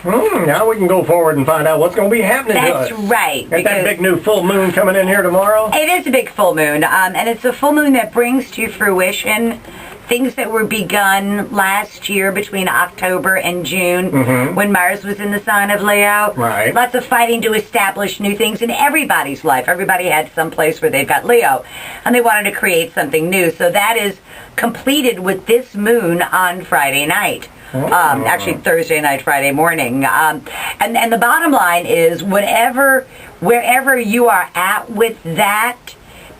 Now we can go forward and find out what's going to be happening to us. That's right. Got that big new full moon coming in here tomorrow? It is a big full moon, and it's a full moon that brings to fruition things that were begun last year between October and June when Mars was in the sign of Leo. Right. Lots of fighting to establish new things in everybody's life. Everybody had some place where they've got Leo, and they wanted to create something new. So that is completed with this moon on Friday night. Actually Thursday night, Friday morning. And the bottom line is wherever you are at with that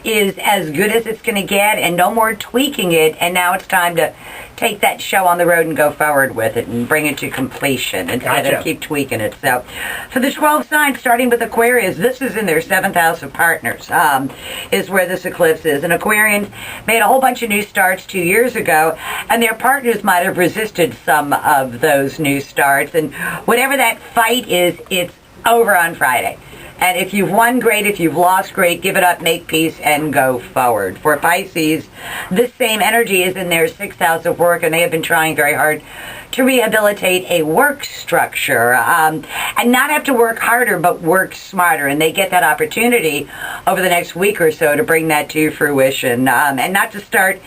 is as good as it's going to get, and no more tweaking it, and now it's time to take that show on the road and go forward with it and bring it to completion instead of keep tweaking it. So for the 12 signs, starting with Aquarius, this is in their 7th house of partners, is where this eclipse is. And Aquarians made a whole bunch of new starts 2 years ago, and their partners might have resisted some of those new starts, and whatever that fight is, it's over on Friday. And if you've won, great. If you've lost, great. Give it up, make peace, and go forward. For Pisces, this same energy is in their 6th house of work, and they have been trying very hard to rehabilitate a work structure and not have to work harder, but work smarter. And they get that opportunity over the next week or so to bring that to fruition and not to start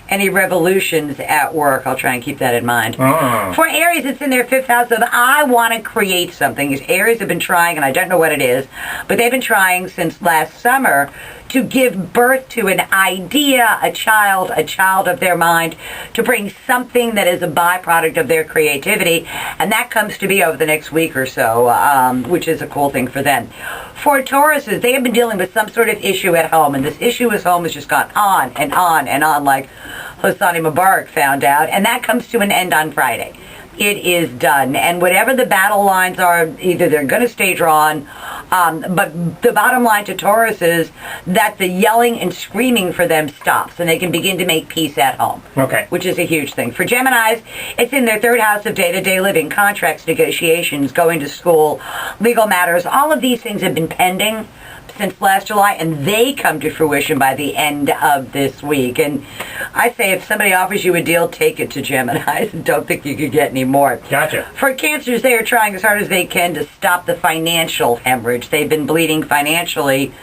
any revolutions at work. I'll try and keep that in mind. For Aries, it's in their 5th house of I want to create something. Aries have been trying, and I don't know what it is, but they've been trying since last summer to give birth to an idea, a child of their mind, to bring something that is a byproduct of their creativity, and that comes to be over the next week or so, which is a cool thing for them. For Tauruses, they have been dealing with some sort of issue at home, and this issue at home has just gone on and on and on, like Hosni Mubarak found out, and that comes to an end on Friday. It is done. And whatever the battle lines are, either they're going to stay drawn, but the bottom line to Taurus is that the yelling and screaming for them stops, and they can begin to make peace at home. Okay. Which is a huge thing. For Geminis, it's in their 3rd house of day-to-day living, contracts, negotiations, going to school, legal matters. All of these things have been pending since last July, and they come to fruition by the end of this week. And I say if somebody offers you a deal, take it to Gemini. I don't think you could get any more. Gotcha. For Cancers, they are trying as hard as they can to stop the financial hemorrhage. They've been bleeding financially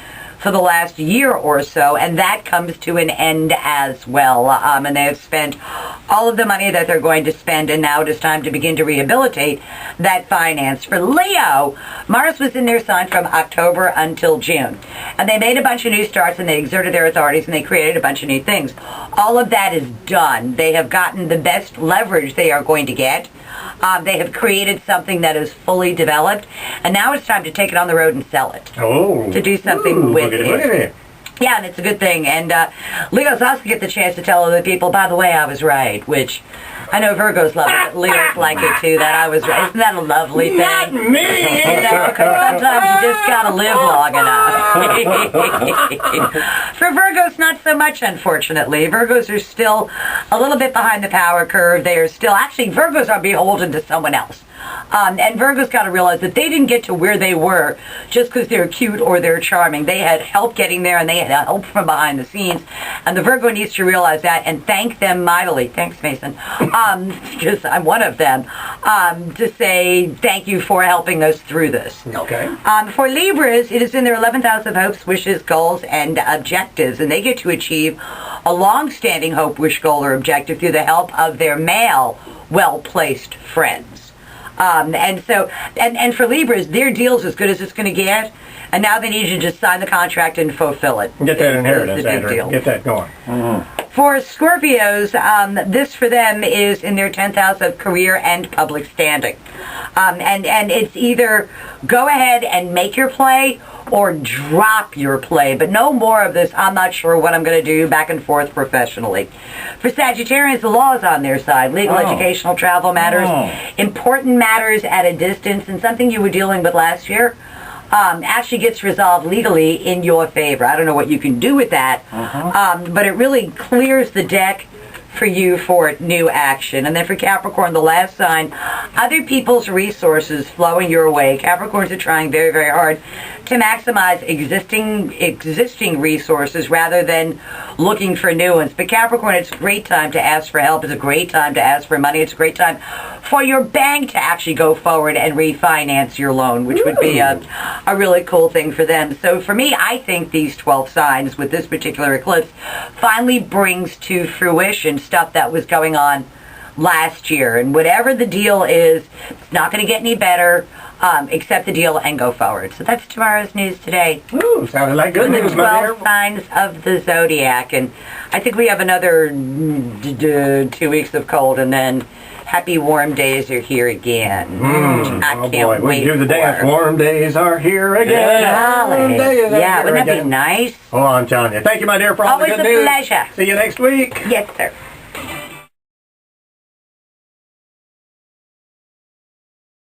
for the last year or so, and that comes to an end as well. And they have spent all of the money that they're going to spend, and now it is time to begin to rehabilitate that finance. For Leo, Mars was in their sign from October until June, and they made a bunch of new starts, and they exerted their authorities, and they created a bunch of new things. All of that is done. They have gotten the best leverage they are going to get. They have created something that is fully developed, and now it's time to take it on the road and sell it. To do something with it. Look at it. Yeah, and it's a good thing. And Leos also get the chance to tell other people, by the way, I was right, which I know Virgos love it, but Leos like it too, that I was right. Isn't that a lovely thing? Not me! You know, because sometimes you just got to live long enough. For Virgos, not so much, unfortunately. Virgos are still a little bit behind the power curve. They are still, actually, Virgos are beholden to someone else. And Virgos got to realize that they didn't get to where they were just because they're cute or they're charming. They had help getting there, and they had help from behind the scenes. And the Virgo needs to realize that and thank them mightily. Thanks, Mason. Because I'm one of them. To say thank you for helping us through this. Okay. For Libras, it is in their 11th house of hopes, wishes, goals, and objectives. And they get to achieve a long-standing hope, wish, goal, or objective through the help of their male, well-placed friends. And for Libras, their deal's as good as it's going to get, and now they need you to just sign the contract and fulfill it. Get that inheritance, Andrew. Get that going. For Scorpios, this for them is in their 10th house of career and public standing. And it's either go ahead and make your play or drop your play, but no more of this, I'm not sure what I'm going to do, back and forth professionally. For Sagittarians, the law is on their side. Legal, educational, travel matters, important matters at a distance, and something you were dealing with last year actually gets resolved legally in your favor. I don't know what you can do with that, but it really clears the deck for you for new action. And then for Capricorn, the last sign, other people's resources flowing your way. Capricorns are trying very, very hard to maximize existing resources rather than looking for new ones. But Capricorn, it's a great time to ask for help. It's a great time to ask for money. It's a great time for your bank to actually go forward and refinance your loan, which would be a really cool thing for them. So for me, I think these 12 signs with this particular eclipse finally brings to fruition stuff that was going on last year. And whatever the deal is, it's not going to get any better. Accept the deal and go forward. So that's tomorrow's news today. Ooh, sounded like good news, The my dear. 12 signs of the zodiac. And I think we have another 2 weeks of cold, and then happy warm days are here again. I can't wait. We do the dance. Warm days are here again. Golly. Warm days are Yeah, here wouldn't that be again. nice? Oh, I'm telling you. Thank you, my dear, for all Always the good a news. pleasure. See you next week. Yes, sir.